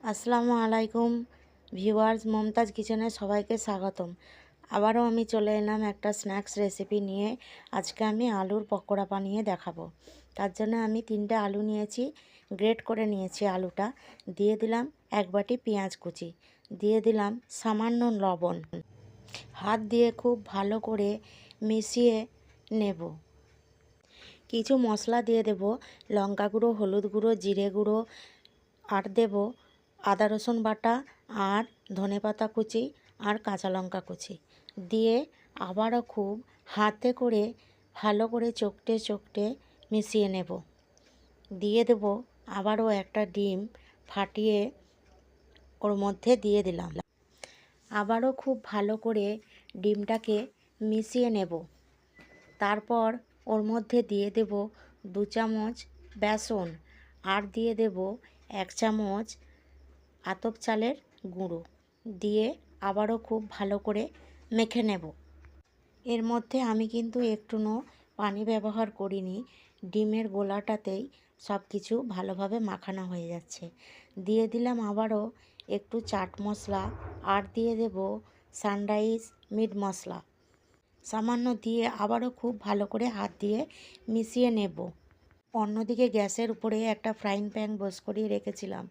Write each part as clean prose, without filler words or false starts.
আসসালামু আলাইকুম ভিউয়ার্স, মমতাজ কিচেনে সবাইকে স্বাগতম। আবারও আমি চলে এলাম একটা স্ন্যাক্স রেসিপি নিয়ে। আজকে আমি আলুর পকোড়া বানিয়ে দেখাবো। তার জন্য আমি 3টে আলু নিয়েছি, গ্রেট করে নিয়েছি আলুটা। দিয়ে দিলাম 1 বাটি পেঁয়াজ কুচি, দিয়ে দিলাম সামান্য লবণ। হাত দিয়ে খুব ভালো করে মিশিয়ে নেব। কিছু মশলা দিয়ে দেব, লঙ্কা গুঁড়ো, হলুদ গুঁড়ো, জিরে গুঁড়ো, আর দেব আদা রসুন বাটা, আর ধনেপাতা কুচি, আর কাঁচা লঙ্কা কুচি। দিয়ে আবারও খুব হাতে করে ভালো করে চকটে চকটে মিশিয়ে নেব। দিয়ে দেব আবারও একটা ডিম ফাটিয়ে ওর মধ্যে দিয়ে দিলাম। আবারও খুব ভালো করে ডিমটাকে মিশিয়ে নেব। তারপর ওর মধ্যে দিয়ে দেব 2 চামচ বেসন, আর দিয়ে দেব 1 চামচ আতপ চালের গুঁড়ো। দিয়ে আবারও খুব ভালো করে মেখে নেব। এর মধ্যে আমি কিন্তু একটুও পানি ব্যবহার করিনি, ডিমের গোলাটাতেই সব কিছু ভালোভাবে মাখানো হয়ে যাচ্ছে। দিয়ে দিলাম আবারও একটু চাট মশলা, আর দিয়ে দেব সানরাইজ মিট মশলা সামান্য, দিয়ে আবারও খুব ভালো করে হাত দিয়ে মিশিয়ে নেব। অন্যদিকে গ্যাসের উপরে একটা ফ্রাইং প্যান বস করিয়ে রেখেছিলাম,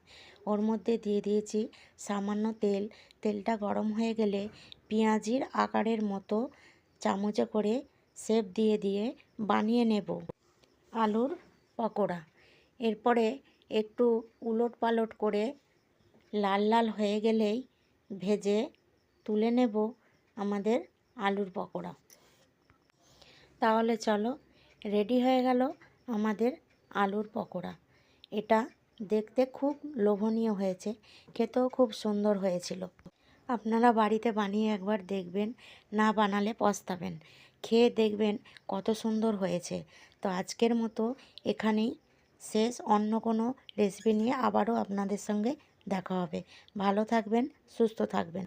ওর মধ্যে দিয়ে দিয়েছি সামান্য তেল। তেলটা গরম হয়ে গেলে পেঁয়াজির আকারের মতো চামচে করে শেপ দিয়ে দিয়ে বানিয়ে নেব আলুর পকোড়া। এরপরে একটু উলট পালট করে লাল লাল হয়ে গেলেই ভেজে তুলে নেব আমাদের আলুর পকোড়া। তাহলে চলো, রেডি হয়ে গেল আমাদের আলুর পকোড়া। এটা দেখতে খুব লোভনীয় হয়েছে, খেতেও খুব সুন্দর হয়েছিল। আপনারা বাড়িতে বানিয়ে একবার দেখবেন, না বানালে পস্তাবেন। খেয়ে দেখবেন কত সুন্দর হয়েছে। তো আজকের মতো এখানেই শেষ। অন্য কোনো রেসিপি নিয়ে আবারও আপনাদের সঙ্গে দেখা হবে। ভালো থাকবেন, সুস্থ থাকবেন।